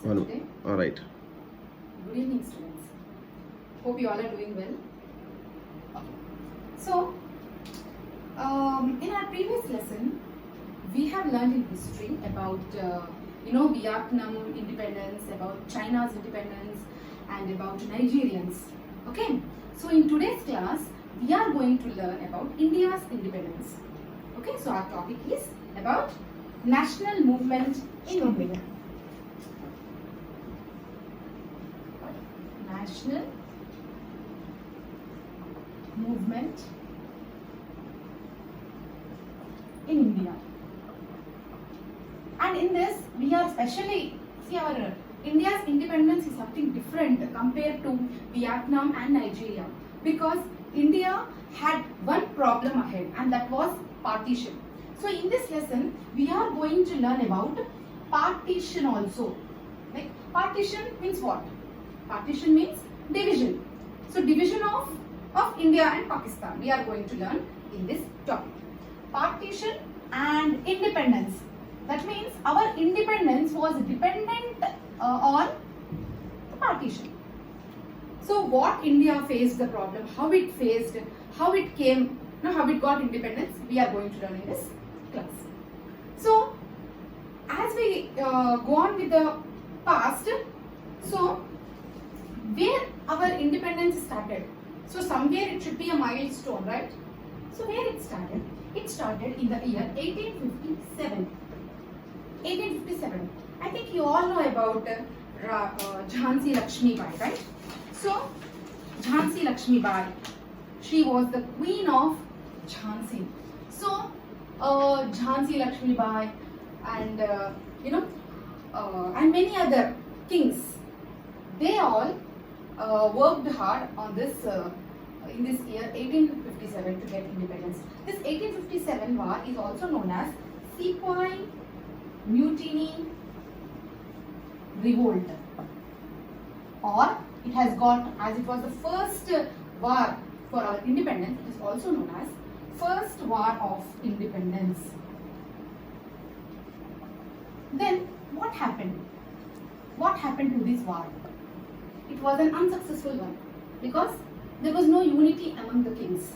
Hello. today. All right. Good evening, students. Hope you all are doing well. Okay. So, in our previous lesson, we have learned in history about Vietnam independence, about China's independence, and about Nigerians. Okay. So, in today's class, we are going to learn about India's independence. Okay. So, our topic is about national movement in India. National movement in India. And in this, we are specially, see, our India's independence is something different compared to Vietnam and Nigeria, because India had one problem ahead, and that was partition. So in this lesson, we are going to learn about partition also. Like, partition means what? Partition means division. So division of India and Pakistan we are going to learn in this topic. Partition and independence. That means our independence was dependent on the partition. So what India faced the problem, how it faced, how it came, how it got independence, we are going to learn in this class. So as we go on with the past, so where our independence started. So somewhere it should be a milestone, right? So where it started? It started in the year 1857. 1857. I think you all know about Jhansi Lakshmi Bai, right? So Jhansi Lakshmi Bai, she was the queen of Jhansi. So Jhansi Lakshmi Bai and and many other kings, they all worked hard on this in this year 1857 to get independence. This 1857 war is also known as Sepoy Mutiny Revolt, or it has got, as it was the first war for our independence, it is also known as First War of Independence. Then what happened? What happened to this war? It was an unsuccessful one because there was no unity among the kings.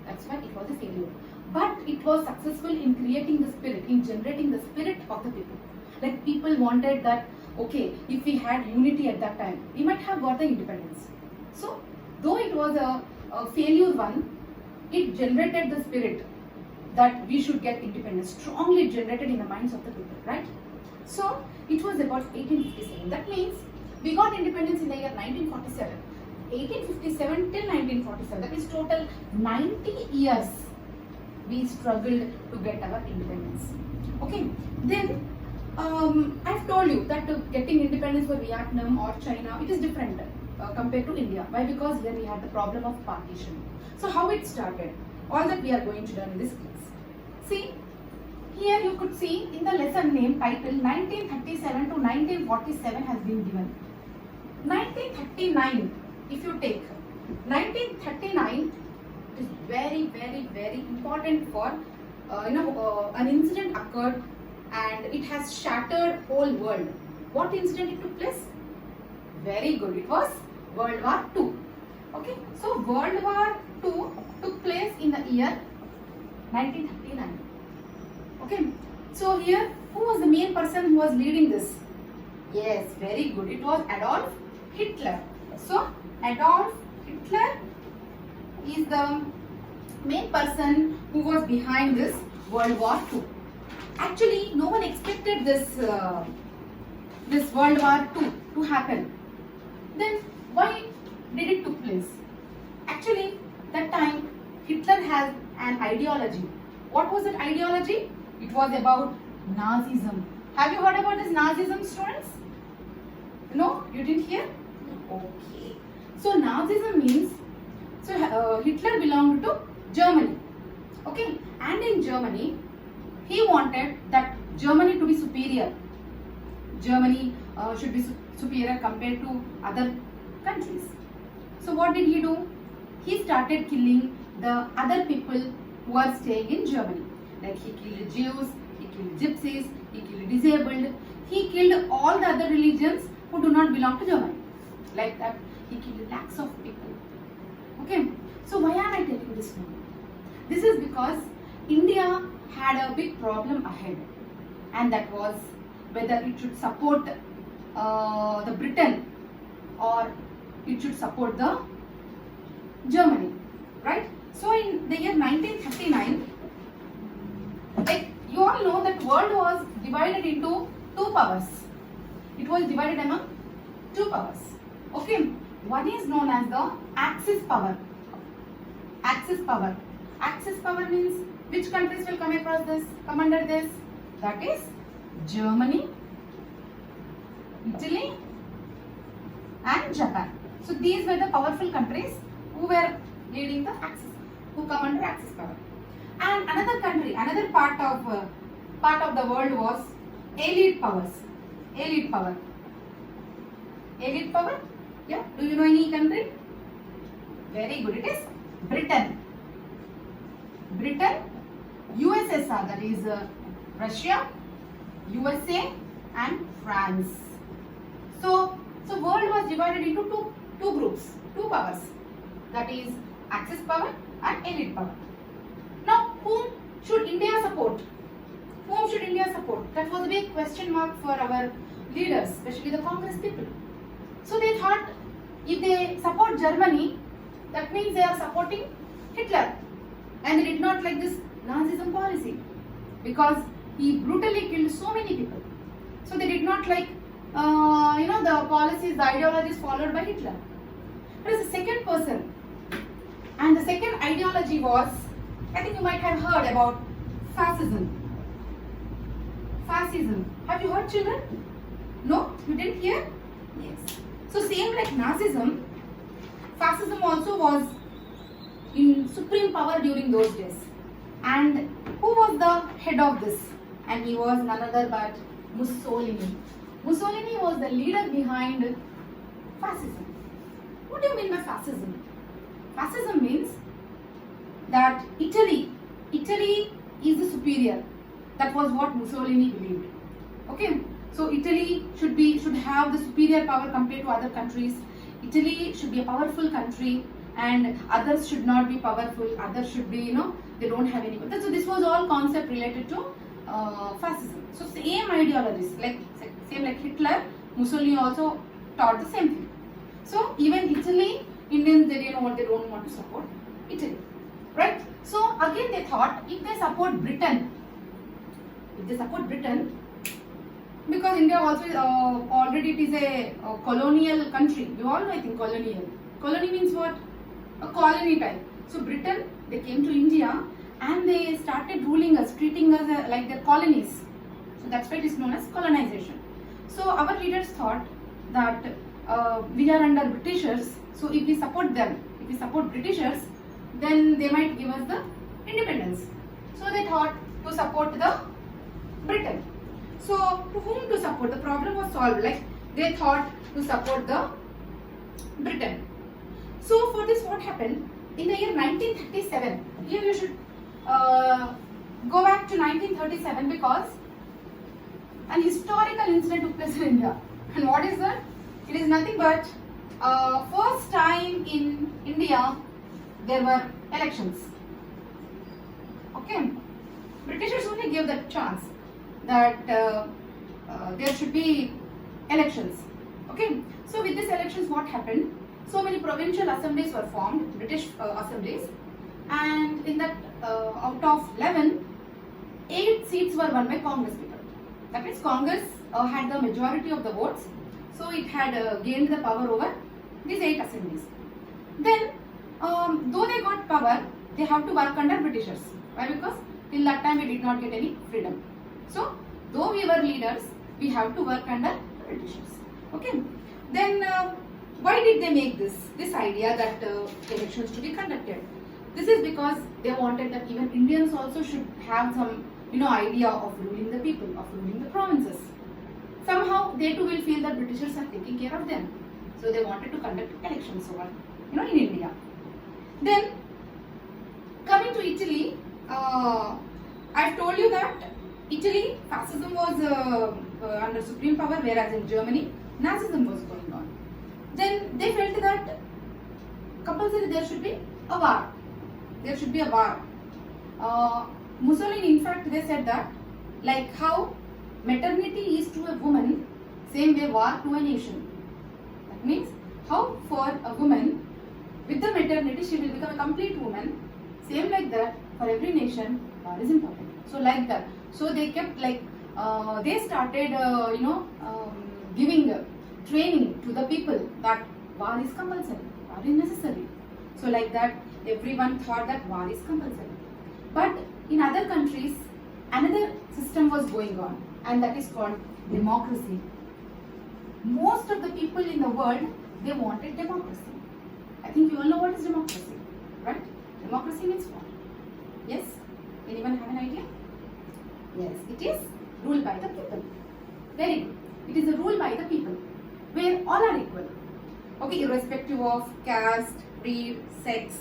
That's why it was a failure. But it was successful in creating the spirit, in generating the spirit of the people. Like, people wanted that, okay, if we had unity at that time, we might have got the independence. So, though it was a failure one, it generated the spirit that we should get independence, strongly generated in the minds of the people, right? So, it was about 1857. That means we got independence in the year 1947. 1857 till 1947, that is total 90 years we struggled to get our independence. Okay, then I've told you that getting independence for Vietnam or China, it is different compared to India. Why? Because here we had the problem of partition. So how it started? All that we are going to learn in this class. See, here you could see in the lesson name title 1937 to 1947 has been given. 1939, if you take 1939, is very, very, very important for an incident occurred and it has shattered whole world. What incident it took place? Very good. It was World War II. Okay, so World War II took place in the year 1939. Okay, so here who was the main person who was leading this? Yes, very good. It was Adolf Hitler. So Adolf Hitler is the main person who was behind this World War II. Actually, no one expected this this World War II to happen. Then why did it took place? Actually, that time Hitler has an ideology. What was that ideology? It was about Nazism. Have you heard about this Nazism, students? No? You didn't hear? Okay. So Nazism means, so Hitler belonged to Germany. Okay. And in Germany, he wanted that Germany to be superior. Germany should be superior compared to other countries. So what did he do? He started killing the other people who are staying in Germany. Like, he killed Jews, he killed gypsies, he killed disabled, he killed all the other religions who do not belong to Germany. Like that, he killed lakhs of people. Okay, so why am I telling this now? This is because India had a big problem ahead, and that was whether it should support the Britain or it should support the Germany, right? So in the year 1939, like you all know that world was divided into two powers. It was divided among two powers. Okay, one is known as the Axis power. Axis power. Axis power means which countries will come under this? That is Germany, Italy, and Japan. So these were the powerful countries who were leading the Axis, who come under Axis power. And another country, another part of the world was Allied powers. Allied power. Allied power? Yeah. Do you know any country? Very good. It is Britain. Britain, USSR, that is Russia, USA, and France. So world was divided into two groups, two powers. That is Axis power and Allied power. Now, whom should India support? Whom should India support? That was a big question mark for our leaders, especially the Congress people. So they thought if they support Germany, that means they are supporting Hitler. And they did not like this Nazism policy because he brutally killed so many people. So they did not like, the policies, the ideologies followed by Hitler. There is a second person, and the second ideology was, I think you might have heard about fascism. Fascism. Have you heard, children? No? You didn't hear? Yes. So same like Nazism, fascism also was in supreme power during those days. And who was the head of this? And he was none other but Mussolini. Mussolini was the leader behind fascism. What do you mean by fascism? Fascism means that Italy is the superior. That was what Mussolini believed. Okay, so Italy should have the superior power compared to other countries. Italy should be a powerful country, and others should not be powerful. Others should be, they don't have any. So this was all concept related to fascism. So same ideologies, same like Hitler, Mussolini also taught the same thing. So even Italy, Indians, they don't want to support Italy, right? So again they thought if they support Britain, because India also already it is a colonial country. You all know, I think, colonial. Colony means what? A colony type. So Britain, they came to India and they started ruling us, treating us like their colonies. So that's why it is known as colonization. So our leaders thought that we are under Britishers. So if we support them, if we support Britishers, then they might give us the independence. So they thought to support the Britain. So to whom to support? The problem was solved. Like they thought to support the Britain. So for this, what happened in the year 1937? Here you should go back to 1937 because an historical incident took place in India. And what is that? It is nothing but first time in India there were elections. Okay, Britishers only gave that chance that there should be elections. Okay, so with these elections, what happened? So many provincial assemblies were formed, British assemblies, and in that out of 11, 8 seats were won by Congress people. That means Congress had the majority of the votes, so it had gained the power over these 8 assemblies. Then, though they got power, they have to work under Britishers. Why? Because till that time we did not get any freedom. So, though we were leaders, we have to work under Britishers. Okay. Then, why did they make this idea that elections to be conducted? This is because they wanted that even Indians also should have some, idea of ruling the people, of ruling the provinces. Somehow they too will feel that Britishers are taking care of them. So they wanted to conduct elections over, in India. Then, coming to Italy, I've told you that Italy, fascism was under supreme power, whereas in Germany, Nazism was going on. Then they felt that compulsory there should be a war. There should be a war. Mussolini, in fact, they said that, like how maternity is to a woman, same way war to a nation. That means how for a woman with the maternity she will become a complete woman. Same like that for every nation, war is important. So like that. So they kept like they started giving training to the people that war is compulsory, war is necessary. So like that everyone thought that war is compulsory. But in other countries another system was going on, and that is called democracy. Most of the people in the world, they wanted democracy. I think you all know what is democracy, right? Democracy means what? Yes? Anyone have an idea? Yes, it is ruled by the people. Very good. It is a rule by the people where all are equal. Okay, irrespective of caste, breed, sex,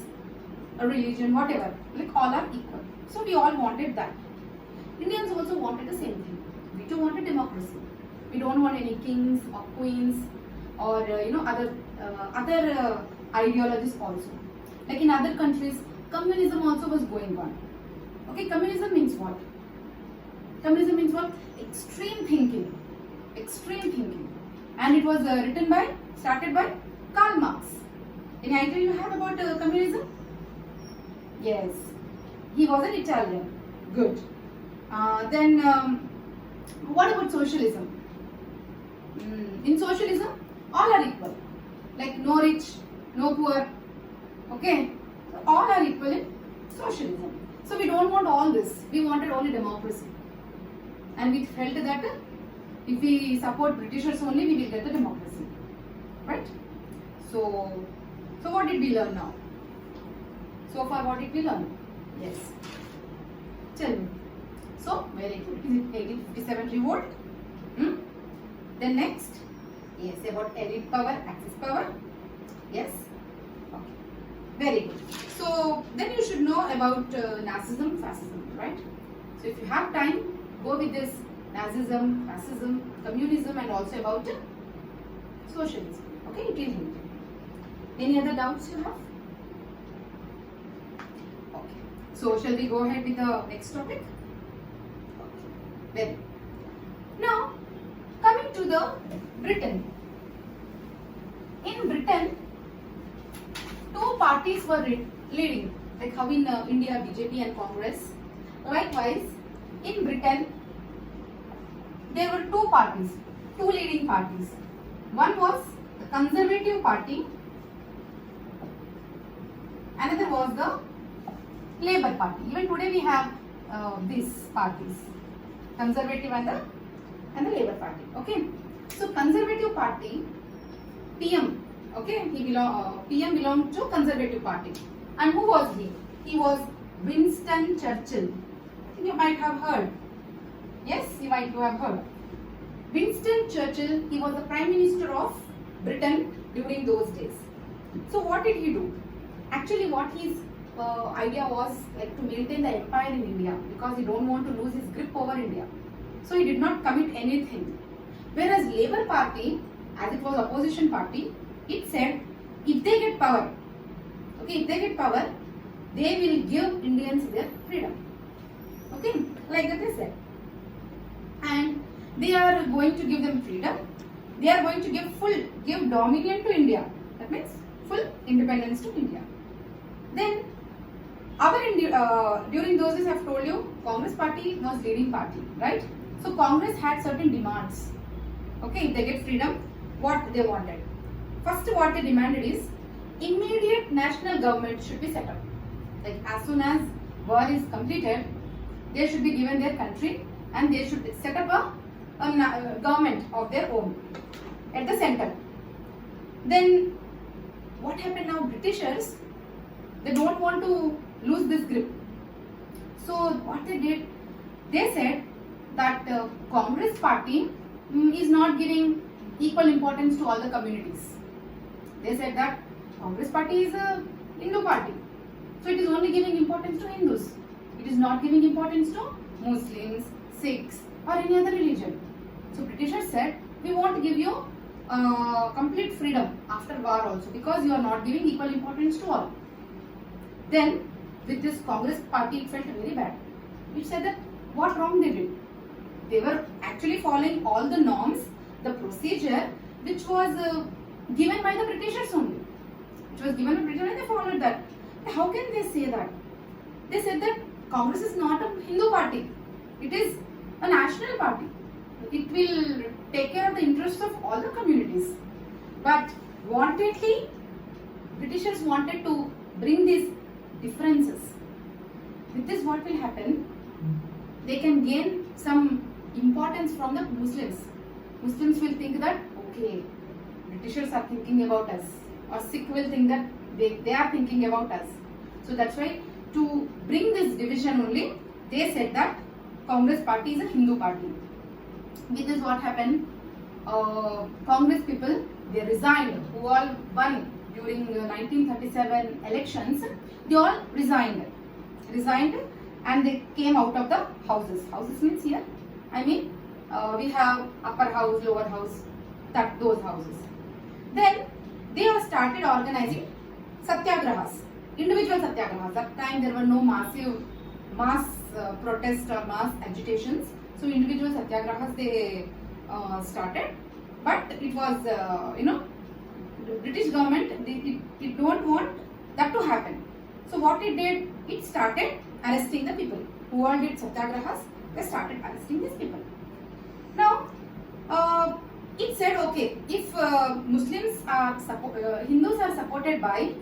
religion, whatever. Like all are equal. So we all wanted that. Indians also wanted the same thing. We too wanted democracy. We don't want any kings or queens or other ideologies also. Like in other countries, communism also was going on. Okay, communism means what? Communism means what? Extreme thinking. Extreme thinking. And it was started by Karl Marx. Any idea you have about communism? Yes. He was an Italian. Good. Then what about socialism? In socialism, all are equal. Like no rich, no poor. Okay? So all are equal in socialism. So we don't want all this. We wanted only democracy. And we felt that if we support Britishers only, we will get the democracy. Right? So what did we learn now? So far, what did we learn? Yes. Tell me. So, very good. Is it 1857 revolt? Then next, yes, about elite power, Axis power. Yes. Okay. Very good. So then you should know about Nazism, fascism, right? So if you have time, go with this Nazism, fascism, communism, and also about socialism. Okay, it will help you. Any other doubts you have? Okay. So shall we go ahead with the next topic? Very. Now, coming to the Britain. In Britain, two parties were leading, like how in India BJP and Congress. Likewise, in Britain, there were two parties, two leading parties. One was the Conservative Party, another was the Labour Party. Even today we have these parties, Conservative and the Labour Party. Okay, so Conservative Party, PM. Okay, PM belonged to Conservative Party. And who was he? He was Winston Churchill. I think you might have heard. Yes, you might have heard. Winston Churchill, he was the Prime Minister of Britain during those days. So what did he do? Actually, what his idea was like to maintain the empire in India, because he don't want to lose his grip over India. So he did not commit anything. Whereas Labour Party, as it was opposition party, it said if they get power, okay, if they get power, they will give Indians their freedom. Okay, like that they said. And they are going to give them freedom. They are going to give dominion to India. That means full independence to India. Then during those days I have told you, Congress party was leading party, right? So Congress had certain demands. Okay, if they get freedom, what they wanted. First, what they demanded is immediate national government should be set up. Like as soon as war is completed, they should be given their country and they should set up a government of their own at the center. Then what happened now? Britishers, they don't want to lose this grip. So what they did, they said that Congress party is not giving equal importance to all the communities. They said that Congress party is a Hindu party, so it is only giving importance to Hindus. It is not giving importance to Muslims, Sikhs or any other religion. So Britishers said, we won't give you complete freedom after war also, because you are not giving equal importance to all. Then with this Congress party, it felt very bad. It said that what wrong they did. They were actually following all the norms, the procedure which was given by the Britishers only. Which was given by Britishers and they followed that. How can they say that? They said that Congress is not a Hindu party. It is a national party. It will take care of the interests of all the communities. But wantedly, Britishers wanted to bring these differences. With this, what will happen? They can gain some importance from the Muslims. Muslims will think that, okay, Britishers are thinking about us, or Sikh will think that they are thinking about us. So that's why, to bring this division only, they said that Congress party is a Hindu party. With this, what happened? Congress people, they resigned, who all won during 1937 elections. They all resigned, and they came out of the houses. Houses means here, I mean, we have upper house, lower house, those houses. Then they have started organizing satyagrahas, individual satyagrahas. That time there were no mass protests or mass agitations. So individual satyagrahas they started, but it was the British government it don't want that to happen. So what it did, it started arresting the people who all did satyagrahas. They started arresting these people. Now it said, okay, if Hindus are supported by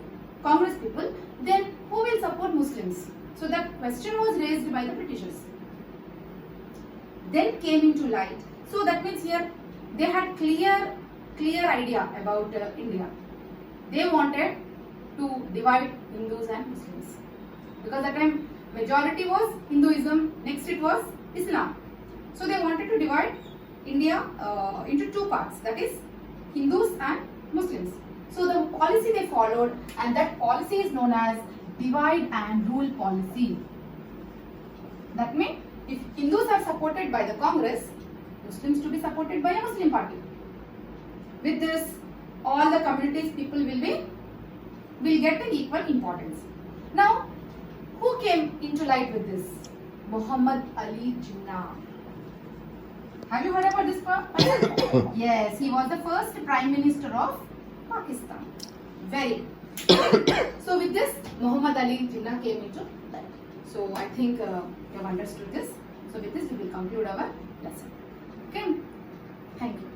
Congress people, then who will support Muslims? So that question was raised by the Britishers. Then came into light. So that means here they had clear idea about India. They wanted to divide Hindus and Muslims, because that time majority was Hinduism, next it was Islam. So they wanted to divide India into two parts, that is Hindus and Muslims. So the policy they followed, and that policy is known as divide and rule policy. That means if Hindus are supported by the Congress, Muslims to be supported by a Muslim party. With this, all the communities people will get an equal importance. Now, who came into light with this? Muhammad Ali Jinnah. Have you heard about this person? Yes, he was the first Prime Minister of Pakistan. Very good. So with this, Muhammad Ali Jinnah came into light. So I think you have understood this. So with this, we will conclude our lesson. Okay? Thank you.